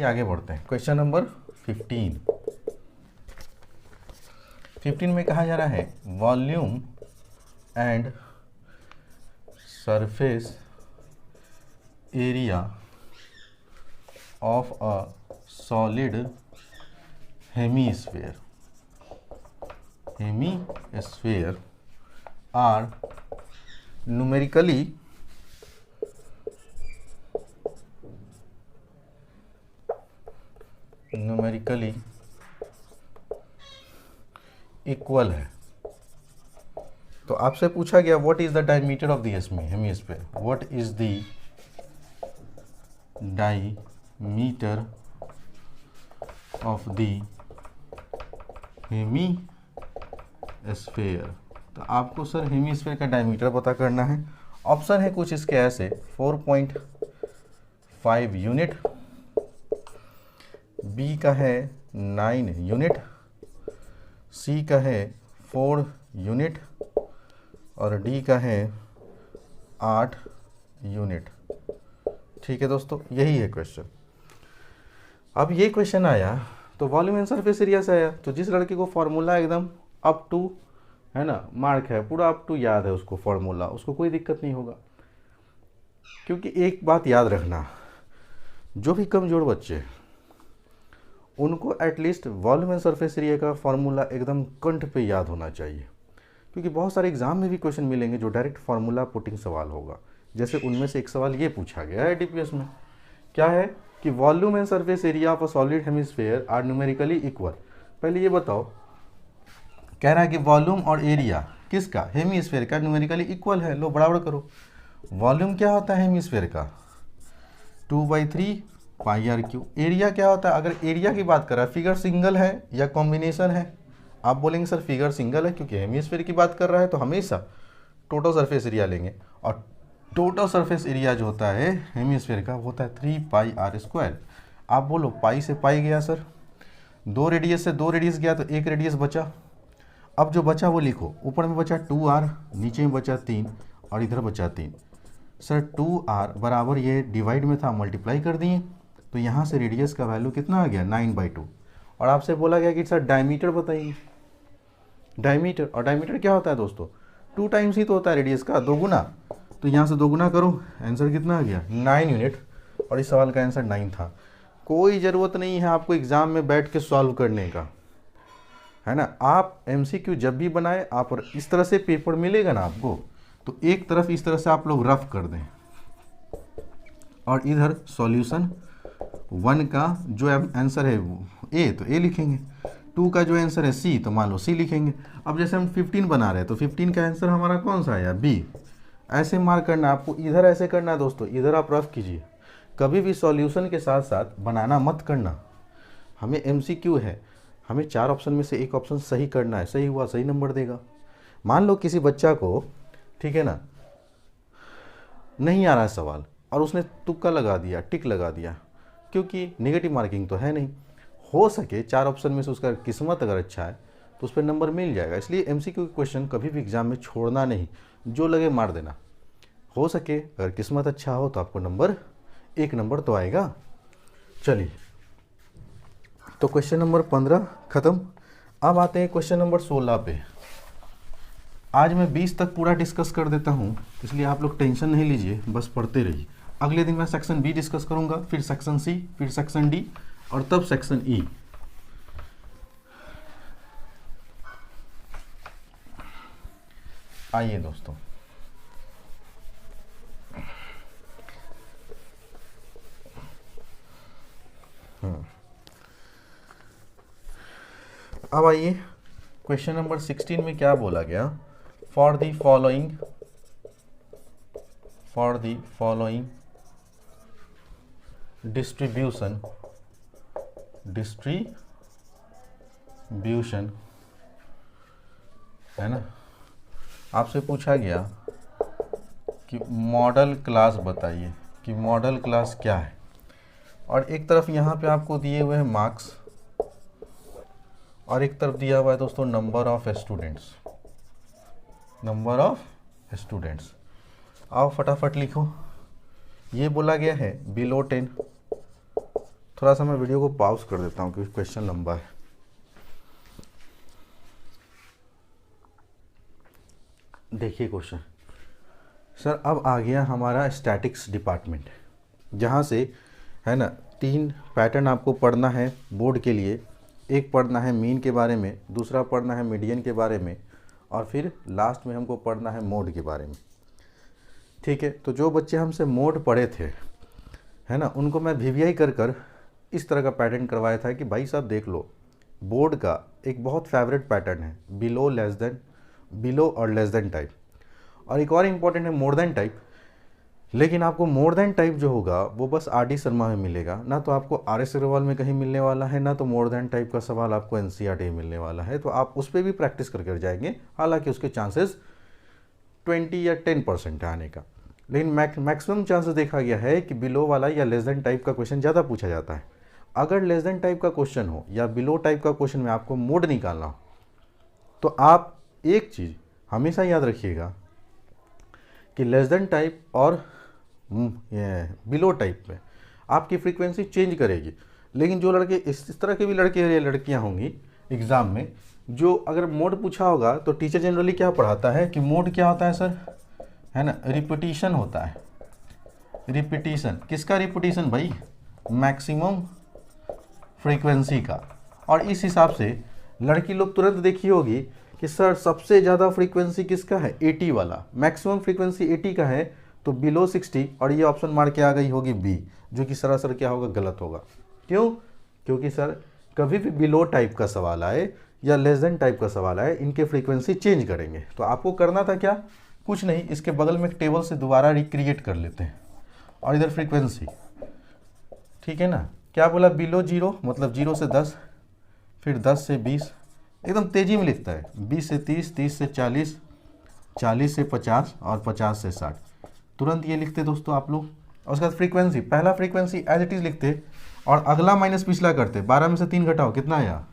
आगे बढ़ते हैं। क्वेश्चन नंबर 15 में कहा जा रहा है volume and surface area of a solid hemisphere are numerically equal है। तो आपसे पूछा गया what is the diameter of the hemisphere, what is the diameter of the hemisphere. तो आपको सर हेमीस्फेयर का डायमीटर पता करना है। ऑप्शन है कुछ इसके ऐसे 4.5 यूनिट, बी का है 9 यूनिट, सी का है 4 यूनिट और डी का है 8 यूनिट। ठीक है दोस्तों, यही है क्वेश्चन। अब ये क्वेश्चन आया तो वॉल्यूम एंड सरफेस एरिया से आया, तो जिस लड़के को फॉर्मूला एकदम अप टू है ना, मार्क है पूरा अप टू याद है उसको फॉर्मूला, उसको कोई दिक्कत नहीं होगा। क्योंकि एक बात याद रखना, जो भी कमज़ोर बच्चे उनको at least volume and surface area का फॉर्मूला एकदम कंठ पे याद होना चाहिए। क्योंकि बहुत सारे एग्जाम में भी क्वेश्चन मिलेंगे जो डायरेक्ट फार्मूला पुटिंग सवाल होगा। जैसे उनमें से एक सवाल ये पूछा गया है डीपीएस में, क्या है कि volume and surface area of a solid hemisphere are numerically equal. पहले ये बताओ, कह रहा है कि वॉल्यूम और एरिया किसका, हेमिस्फीयर का न्यूमेरिकली इक्वल है। लो बराबर करो। वॉल्यूम क्या होता है हेमिस्फीयर का, 2/3 पाई आर क्यू। एरिया क्या होता है, अगर एरिया की बात कर रहा है, फिगर सिंगल है या कॉम्बिनेशन है, आप बोलेंगे सर फिगर सिंगल है क्योंकि हेमिस्फीयर की बात कर रहा है, तो हमेशा टोटल सरफेस एरिया लेंगे। और टोटल सरफेस एरिया जो होता है हेमिस्फीयर का वो होता है 3πr²। आप बोलो पाई से पाई गया सर, 2 रेडियस से 2 रेडियस गया तो 1 रेडियस बचा। अब जो बचा वो लिखो, ऊपर में बचा 2r, नीचे में बचा 3 और इधर बचा 3। सर 2r बराबर ये डिवाइड में था, मल्टीप्लाई कर दिए तो यहाँ से रेडियस का वैल्यू कितना आ गया 9/2। और आपसे बोला गया कि सर डायमीटर बताइए, डायमीटर। और डायमीटर क्या होता है दोस्तों, 2 टाइम्स ही तो होता है रेडियस का, 2 गुना। तो यहाँ से 2 गुना करो, आंसर कितना आ गया 9 यूनिट। और इस सवाल का आंसर 9 था। कोई ज़रूरत नहीं है आपको एग्ज़ाम में बैठ के सॉल्व करने का, है ना। आप एमसीक्यू जब भी बनाए आप, और इस तरह से पेपर मिलेगा ना आपको, तो एक तरफ इस तरह से आप लोग रफ कर दें और इधर सॉल्यूशन 1 का जो आंसर है ए तो ए लिखेंगे, 2 का जो आंसर है सी तो मान लो सी लिखेंगे। अब जैसे हम 15 बना रहे हैं तो 15 का आंसर हमारा कौन सा आया बी। ऐसे मार्क करना आपको, इधर ऐसे करना है दोस्तों, इधर आप रफ कीजिए। कभी भी सॉल्यूशन के साथ साथ बनाना मत करना। हमें एमसीक्यू है, हमें 4 ऑप्शन में से एक ऑप्शन सही करना है, सही हुआ सही नंबर देगा। मान लो किसी बच्चा को, ठीक है ना, नहीं आ रहा है सवाल और उसने तुक्का लगा दिया, टिक लगा दिया, क्योंकि नेगेटिव मार्किंग तो है नहीं। हो सके 4 ऑप्शन में से उसका किस्मत अगर अच्छा है तो उस पर नंबर मिल जाएगा। इसलिए एमसीक्यू क्वेश्चन कभी भी एग्जाम में छोड़ना नहीं, जो लगे मार देना। हो सके अगर किस्मत अच्छा हो तो आपको नंबर 1 नंबर तो आएगा। चलिए, तो क्वेश्चन नंबर 15 खत्म। अब आते हैं क्वेश्चन नंबर 16 पे। आज मैं 20 तक पूरा डिस्कस कर देता हूँ, इसलिए आप लोग टेंशन नहीं लीजिए, बस पढ़ते रहिए। अगले दिन मैं सेक्शन बी डिस्कस करूँगा, फिर सेक्शन सी, फिर सेक्शन डी और तब सेक्शन ई। आइए दोस्तों, अब आइए क्वेश्चन नंबर 16 में क्या बोला गया, फॉर द फॉलोइंग डिस्ट्रीब्यूशन है ना। आपसे पूछा गया कि मॉडल क्लास बताइए कि मॉडल क्लास क्या है। और एक तरफ यहाँ पे आपको दिए हुए हैं मार्क्स और एक तरफ दिया हुआ है दोस्तों नंबर ऑफ स्टूडेंट्स। आओ फटाफट लिखो। ये बोला गया है बिलो 10 थोड़ा सा मैं वीडियो को पॉज कर देता हूँ क्योंकि क्वेश्चन लंबा है। देखिए क्वेश्चन सर, अब आ गया हमारा स्टैटिक्स डिपार्टमेंट, जहाँ से है ना 3 पैटर्न आपको पढ़ना है बोर्ड के लिए। एक पढ़ना है मीन के बारे में, दूसरा पढ़ना है मीडियन के बारे में, और फिर लास्ट में हमको पढ़ना है मोड के बारे में। ठीक है, तो जो बच्चे हमसे मोड पढ़े थे है ना, उनको मैं वीवीआई कर इस तरह का पैटर्न करवाया था कि भाई साहब देख लो, बोर्ड का एक बहुत फेवरेट पैटर्न है बिलो लेस देन, बिलो और लेस देन टाइप, और एक और इम्पॉर्टेंट है मोर देन टाइप। लेकिन आपको मोर देन टाइप जो होगा वो बस आर.डी. शर्मा में मिलेगा, ना तो आपको आर.एस. अग्रवाल में कहीं मिलने वाला है, ना तो मोर देन टाइप का सवाल आपको एनसीईआरटी में मिलने वाला है। तो आप उस पर भी प्रैक्टिस करके जाएंगे, हालांकि उसके चांसेस 20 या 10% है आने का, लेकिन मैक्सिमम चांसेस देखा गया है कि बिलो वाला या लेस देन टाइप का क्वेश्चन ज़्यादा पूछा जाता है। अगर लेस देन टाइप का क्वेश्चन हो या बिलो टाइप का क्वेश्चन में आपको मोड निकालना हो, तो आप एक चीज़ हमेशा याद रखिएगा कि लेस देन टाइप और बिलो टाइप में आपकी फ्रीक्वेंसी चेंज करेगी। लेकिन जो लड़के इस तरह के भी लड़के या लड़कियां होंगी एग्ज़ाम में, जो अगर मोड पूछा होगा तो टीचर जनरली क्या पढ़ाता है कि मोड क्या होता है सर, है ना, रिपीटिशन होता है। रिपीटिशन किसका रिपीटिशन भाई, मैक्सिमम फ्रीक्वेंसी का। और इस हिसाब से लड़की लोग तुरंत देखी होगी कि सर सबसे ज़्यादा फ्रीक्वेंसी किसका है, 80 वाला, मैक्सिमम फ्रीक्वेंसी 80 का है, तो बिलो 60, और ये ऑप्शन मार के आ गई होगी बी, जो कि सरासर क्या होगा, गलत होगा। क्यों? क्योंकि सर कभी भी बिलो टाइप का सवाल आए या लेस देन टाइप का सवाल आए, इनके फ्रीक्वेंसी चेंज करेंगे। तो आपको करना था क्या, कुछ नहीं, इसके बगल में एक टेबल से दोबारा रिक्रिएट कर लेते हैं, और इधर फ्रीक्वेंसी, ठीक है ना, क्या बोला, बिलो 0 मतलब 0 से 10, फिर 10 से 20, एकदम तेज़ी में लिखता है, 20 से 30, 30 से 40, 40 से 50 और 50 से 60, तुरंत ये लिखते दोस्तों आप लोग। और उसके बाद फ्रीक्वेंसी, पहला फ्रीक्वेंसी एज इट इज़ लिखते और अगला माइनस पिछला करते। 12 में से 3 घटाओ, कितना आया,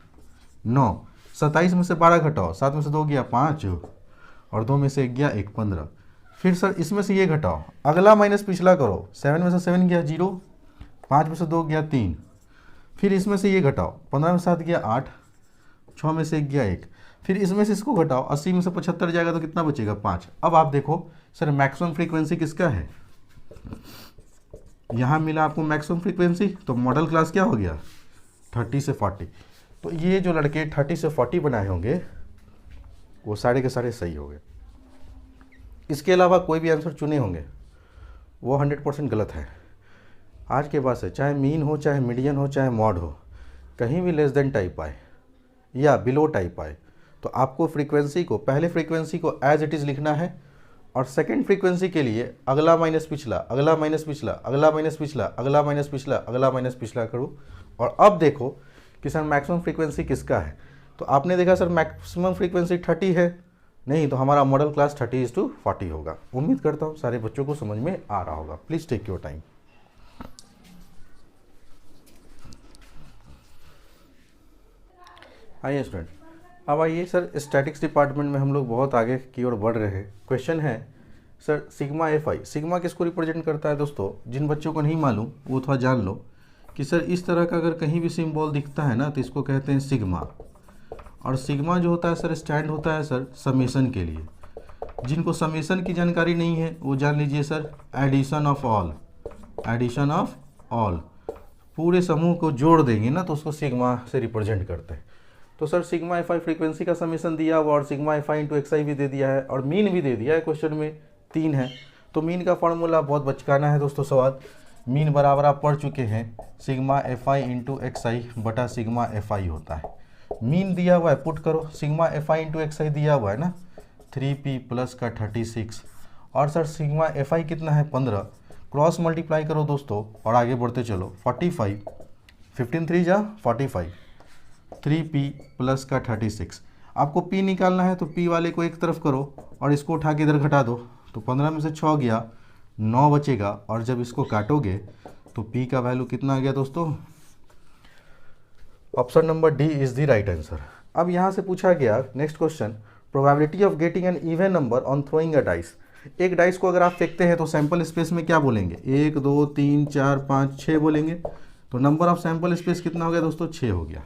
9। 27 में से 12 घटाओ, 7 में से 2 गया 5, और 2 में से 1 गया 1, 15। फिर सर इसमें से ये घटाओ, अगला माइनस पिछला करो, 7 में से 7 गया 0, 5 में से 2 गया 3, फिर इसमें से ये घटाओ, 15 में से 7 गया 8, 6 में से 1 गया 1, फिर इसमें से इसको घटाओ, 80 में से 75 जाएगा तो कितना बचेगा, 5। अब आप देखो सर मैक्सिमम फ्रीक्वेंसी किसका है, यहाँ मिला आपको मैक्सिमम फ्रीक्वेंसी, तो मॉडल क्लास क्या हो गया, 30 से 40। तो ये जो लड़के 30 से 40 बनाए होंगे वो सारे के सारे सही हो गए। इसके अलावा कोई भी आंसर चुने होंगे वो 100% गलत है। आज के बाद से चाहे मीन हो, चाहे मीडियन हो, चाहे मॉड हो, कहीं भी लेस देन टाइप आए या बिलो टाइप आए, तो आपको फ्रीक्वेंसी को, पहले फ्रीक्वेंसी को एज इट इज़ लिखना है, और सेकंड फ्रीक्वेंसी के लिए अगला माइनस पिछला, अगला माइनस पिछला, अगला माइनस पिछला, अगला माइनस पिछला, अगला माइनस पिछला करो। और अब देखो कि सर मैक्सिमम फ्रीक्वेंसी किसका है, तो आपने देखा सर मैक्सिमम फ्रीक्वेंसी 30 है, नहीं तो हमारा मॉडल क्लास 30:40 होगा। उम्मीद करता हूँ सारे बच्चों को समझ में आ रहा होगा। Please take your time. आइए स्टूडेंट, अब आइए सर स्टैटिक्स डिपार्टमेंट में हम लोग बहुत आगे की ओर बढ़ रहे हैं। क्वेश्चन है सर सिग्मा FI, सिग्मा किसको रिप्रेजेंट करता है दोस्तों, जिन बच्चों को नहीं मालूम वो थोड़ा जान लो कि सर इस तरह का अगर कहीं भी सिंबल दिखता है ना तो इसको कहते हैं सिग्मा। और सिग्मा जो होता है सर स्टैंड होता है सर समेशन के लिए। जिनको समेशन की जानकारी नहीं है वो जान लीजिए sir addition of all, addition of all, पूरे समूह को जोड़ देंगे ना तो उसको सिग्मा से रिप्रेजेंट करते हैं। तो सर सिग्मा FI फ्रीक्वेंसी का समेशन दिया हुआ, और सिग्मा FI इंटू XI भी दे दिया है, और मीन भी दे दिया है, क्वेश्चन में 3 है। तो मीन का फॉर्मूला बहुत बचकाना है दोस्तों सवाल। मीन बराबर आप पढ़ चुके हैं, सिग्मा FI इंटू XI बटा सिग्मा FI होता है। मीन दिया हुआ है, पुट करो, सिग्मा FI इंटू XI दिया हुआ है ना 3P प्लस का 36, और सर सिग्मा FI कितना है 15, क्रॉस मल्टीप्लाई करो दोस्तों और आगे बढ़ते चलो। 45, 15 3 जा 45, 3P प्लस का 36। आपको P निकालना है तो P वाले को एक तरफ करो और इसको उठा के इधर घटा दो, तो 15 में से 6 गया, 9 बचेगा, और जब इसको काटोगे तो P का वैल्यू कितना आ गया दोस्तों, option number D is the right answer. अब यहाँ से पूछा गया next question, probability of getting an even number on throwing a dice. एक डाइस को अगर आप फेंकते हैं तो सैंपल स्पेस में क्या बोलेंगे, 1 2 3 4 5 6 बोलेंगे। तो नंबर ऑफ सैंपल स्पेस कितना हो गया दोस्तों, 6 हो गया।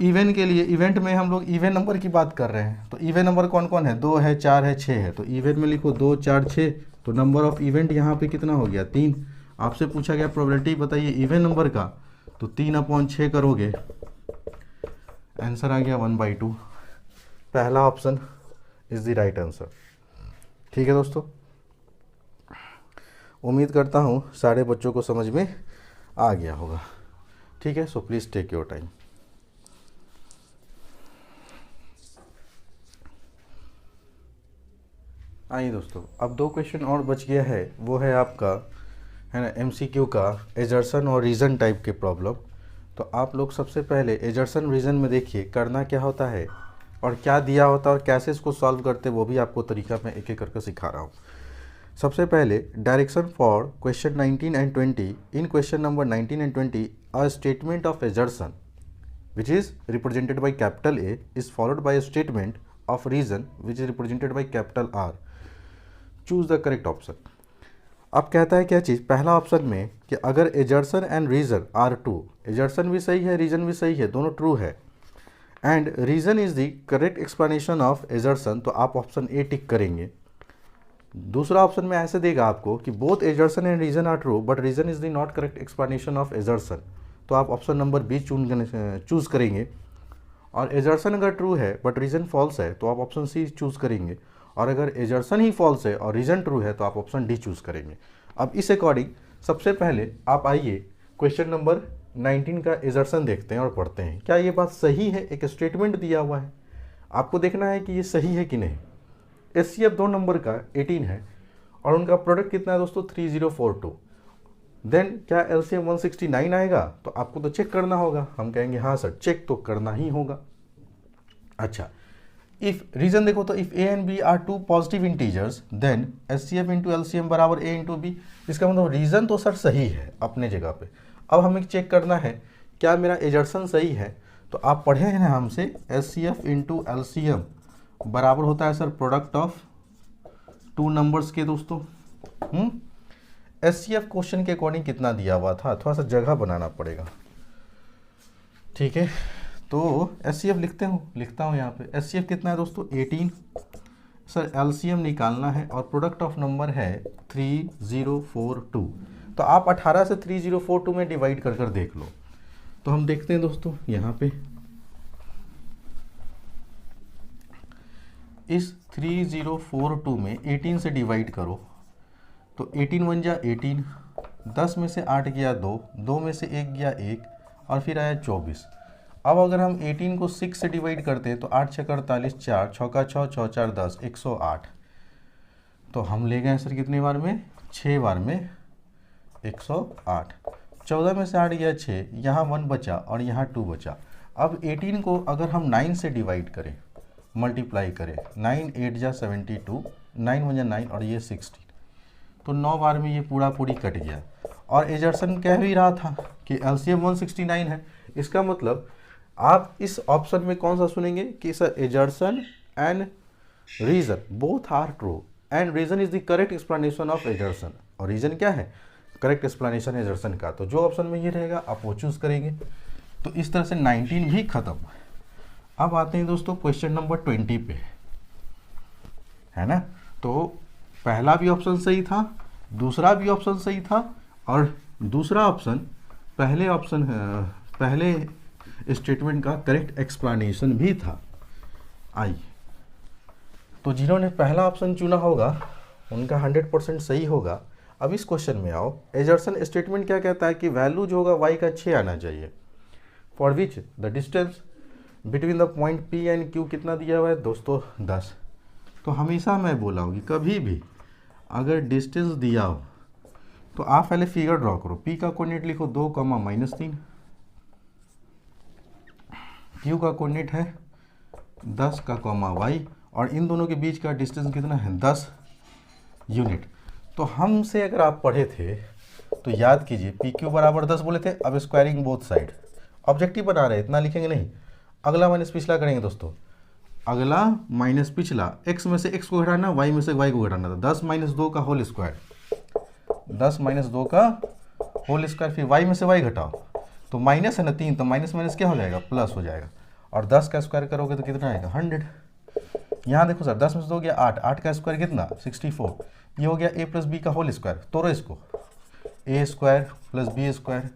इवेंट के लिए, इवेंट में हम लोग इवेंट नंबर की बात कर रहे हैं, तो इवेंट नंबर कौन कौन है, 2 है, 4 है, 6 है। तो इवेंट में लिखो 2 4 6, तो नंबर ऑफ इवेंट यहाँ पे कितना हो गया, 3। आपसे पूछा गया प्रोबेबिलिटी बताइए इवेंट नंबर का, तो 3/6 करोगे, आंसर आ गया 1/2। पहला option is the right answer. ठीक है दोस्तों, उम्मीद करता हूँ सारे बच्चों को समझ में आ गया होगा। ठीक है, so please take your time. आइए दोस्तों, अब 2 क्वेश्चन और बच गया है, वो है आपका, है ना, MCQ का एजर्सन और रीज़न टाइप के प्रॉब्लम। तो आप लोग सबसे पहले एजर्सन रीज़न में देखिए करना क्या होता है और क्या दिया होता है और कैसे इसको सॉल्व करते, वो भी आपको तरीका मैं एक एक करके सिखा रहा हूँ। सबसे पहले direction for question 19 and 20। In question number 19 and 20 a statement of एजर्सन which is represented by capital A is followed by a statement of reason which is represented by capital R. Choose the correct option. अब कहता है क्या चीज़, पहला option में कि अगर assertion and reason are true, assertion भी सही है, रीज़न भी सही है, दोनों ट्रू है, and reason is the correct explanation of assertion, तो आप ऑप्शन ए टिक करेंगे। दूसरा ऑप्शन में ऐसे देगा आपको कि both assertion and reason are true but reason is the not correct explanation of assertion, तो आप ऑप्शन नंबर बी चूज़ करेंगे। और एजर्सन अगर ट्रू है बट रीज़न फॉल्स है, तो आप ऑप्शन सी चूज़ करेंगे। और अगर एजर्सन ही फॉल्स है और रीज़न ट्रू है, तो आप ऑप्शन डी चूज़ करेंगे। अब इस अकॉर्डिंग सबसे पहले आप आइए क्वेश्चन नंबर 19 का एजर्सन देखते हैं और पढ़ते हैं क्या ये बात सही है। एक स्टेटमेंट दिया हुआ है, आपको देखना है कि ये सही है कि नहीं। SCF 2 नंबर का 18 है और उनका प्रोडक्ट कितना है दोस्तों, 3042। देन क्या LCM 169 आएगा, तो आपको तो चेक करना होगा। हम कहेंगे हाँ सर, चेक तो करना ही होगा। अच्छा, इफ रीजन देखो तो if A and B are 2 positive integers then SCF into LCM बराबर A इंटू B। इसका मतलब रीजन तो सर सही है अपने जगह पे। अब हमें चेक करना है क्या मेरा एजर्सन सही है। तो आप पढ़े हैं ना हमसे, SCF इंटू LCM बराबर होता है सर प्रोडक्ट ऑफ 2 नंबर्स के दोस्तों। SCF क्वेश्चन के अकॉर्डिंग कितना दिया हुआ था, थोड़ा सा जगह बनाना पड़ेगा। ठीक है, तो SCF लिखता हूँ यहाँ पे। SCF कितना है दोस्तों, 18। सर LCM निकालना है और प्रोडक्ट ऑफ नंबर है 3042। तो आप 18 से 3042 में डिवाइड कर देख लो। तो हम देखते हैं दोस्तों यहाँ पे, इस 3042 में 18 से डिवाइड करो, तो 18 × 1 = 18, 10 में से 8 गया 2, 2 में से 1 गया 1 और फिर आया 24। अब अगर हम 18 को 6 से डिवाइड करते हैं तो 8 × 6 = 48, 4 6 × 6 6 4 10, 108। तो हम ले गए सर कितनी बार में, 6 बार में 108। 14 में से 8 गया 6, यहाँ 1 बचा और यहाँ 2 बचा। अब 18 को अगर हम 9 से डिवाइड करें, मल्टीप्लाई करें, 9 8 = 72, 9 × 1 = 9 और ये 16, तो 9 बार में ये पूरी कट गया। और एजर्सन कह भी रहा था कि LCM 169 है। इसका मतलब आप इस ऑप्शन में कौन सा सुनेंगे कि sir assertion and reason both are true and reason is the correct explanation of assertion. और रीजन क्या है, करेक्ट एक्सप्लेनेशन एजर्सन का। तो जो ऑप्शन में ये रहेगा आप वो चूज़ करेंगे। तो इस तरह से 19 भी खत्म। अब आते हैं दोस्तों क्वेश्चन नंबर 20 पे, है ना। तो पहला भी ऑप्शन सही था, दूसरा भी ऑप्शन सही था और दूसरा ऑप्शन पहले स्टेटमेंट का करेक्ट एक्सप्लेनेशन भी था। आइए, तो जिन्होंने पहला ऑप्शन चुना होगा उनका 100% सही होगा। अब इस क्वेश्चन में आओ, एजर्सन स्टेटमेंट क्या कहता है कि वैल्यू जो होगा y का 6 आना चाहिए, for which the distance between the point P and Q कितना दिया हुआ है दोस्तों, 10। तो हमेशा मैं बोला हूँ कि कभी भी अगर डिस्टेंस दिया हो तो आप पहले फिगर ड्रॉ करो। P का कोऑर्डिनेट लिखो 2, -3, Q का कोऑर्डिनेट है 10 का y और इन दोनों के बीच का डिस्टेंस कितना है, 10 यूनिट। तो हमसे अगर आप पढ़े थे तो याद कीजिए PQ बराबर 10 बोले थे। अब स्क्वायरिंग बोथ साइड, ऑब्जेक्टिव बना रहे, इतना लिखेंगे नहीं, अगला माइनस पिछला करेंगे दोस्तों। अगला माइनस पिछला, x में से x को घटाना, y में से y को घटाना था। 10 - 2 का होल स्क्वायर, 10 - 2 का होल स्क्वायर, फिर y में से y घटाओ तो माइनस है ना 3, तो माइनस माइनस क्या हो जाएगा, प्लस हो जाएगा। और 10 का स्क्वायर करोगे तो कितना आएगा, 100। यहाँ देखो सर 10 में से 2 गया 8, 8 का स्क्वायर कितना, 64। ये हो गया a प्लस बी का होल स्क्वायर, तोड़ो इसको, a square plus B square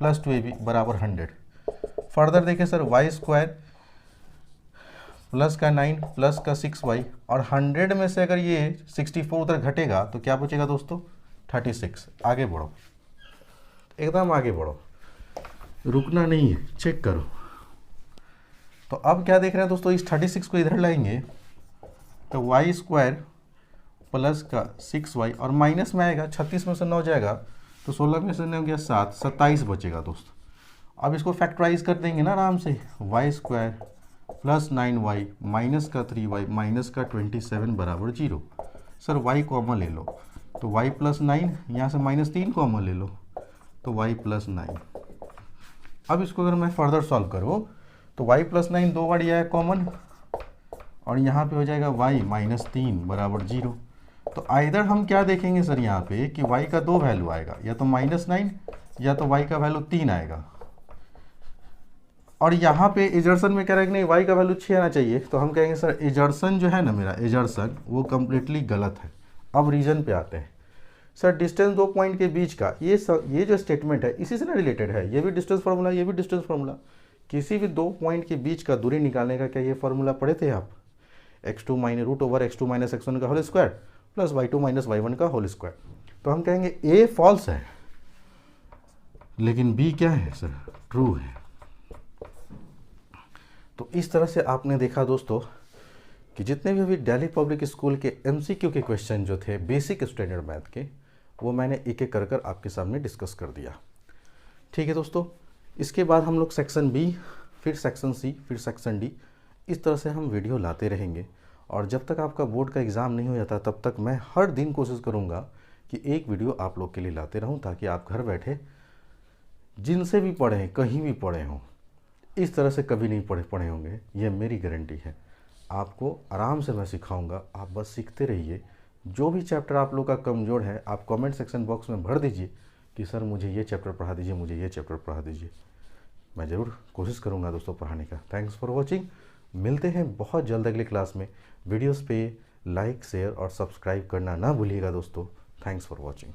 plus 2ab बराबर 100। फर्दर देखें सर वाई स्क्वायर प्लस का 9 प्लस का 6y, और 100 में से अगर ये 64 उधर घटेगा तो क्या बचेगा दोस्तों, 36। आगे बढ़ो, एकदम आगे बढ़ो, रुकना नहीं है, चेक करो। तो अब क्या देख रहे हैं दोस्तों, इस 36 को इधर लाएंगे तो वाई स्क्वायर प्लस का 6y, और माइनस में आएगा, 36 में से 9 जाएगा तो 16 में से 9 गया 7, 27 बचेगा दोस्तों। अब इसको फैक्टराइज कर देंगे ना आराम से, Y square plus 9y minus का 3y माइनस का 27 बराबर 0। सर y कॉमन ले लो तो y प्लस 9, यहाँ से माइनस 3 कॉमन ले लो तो y प्लस 9। अब इसको अगर मैं फर्दर सॉल्व करूँ तो y प्लस 9 दो बार आया कॉमन, और यहाँ पे हो जाएगा y माइनस 3 बराबर 0। तो आइदर हम क्या देखेंगे सर यहाँ पे कि y का दो वैल्यू आएगा, या तो -9 या तो y का वैल्यू 3 आएगा। और यहाँ पे एजर्सन में कह रहा है कि नहीं y का वैल्यू 6 आना चाहिए, तो हम कहेंगे सर एजर्सन जो है ना मेरा एजर्सन वो कम्प्लीटली गलत है। अब रीजन पे आते हैं सर, डिस्टेंस दो पॉइंट के बीच का ये जो स्टेटमेंट है इसी से ना रिलेटेड है, ये भी डिस्टेंस फार्मूला, ये भी डिस्टेंस फार्मूला। किसी भी दो पॉइंट के बीच का दूरी निकालने का क्या ये फार्मूला पढ़े थे आप, x2 minus root over x2 minus x1 का whole square plus y2 minus y1 का होल स्क्वायर। तो हम कहेंगे a फॉल्स है लेकिन b क्या है सर, ट्रू है। तो इस तरह से आपने देखा दोस्तों कि जितने भी अभी दिल्ली पब्लिक स्कूल के MCQ के क्वेश्चन जो थे बेसिक स्टैंडर्ड मैथ के, वो मैंने एक एक कर आपके सामने डिस्कस कर दिया। ठीक है दोस्तों, इसके बाद हम लोग सेक्शन बी, फिर सेक्शन सी, फिर सेक्शन डी, इस तरह से हम वीडियो लाते रहेंगे। और जब तक आपका बोर्ड का एग्ज़ाम नहीं हो जाता तब तक मैं हर दिन कोशिश करूँगा कि एक वीडियो आप लोग के लिए लाते रहूँ, ताकि आप घर बैठे जिनसे भी पढ़ें, कहीं भी पढ़े हों, इस तरह से कभी नहीं पढ़े होंगे, ये मेरी गारंटी है। आपको आराम से मैं सिखाऊंगा, आप बस सीखते रहिए। जो भी चैप्टर आप लोग का कमज़ोर है आप कमेंट सेक्शन बॉक्स में भर दीजिए कि सर मुझे ये चैप्टर पढ़ा दीजिए, मुझे ये चैप्टर पढ़ा दीजिए। मैं ज़रूर कोशिश करूंगा दोस्तों पढ़ाने का। Thanks for watching. मिलते हैं बहुत जल्द अगले क्लास में। वीडियोस पे लाइक, शेयर और सब्सक्राइब करना ना भूलिएगा दोस्तों। Thanks for watching.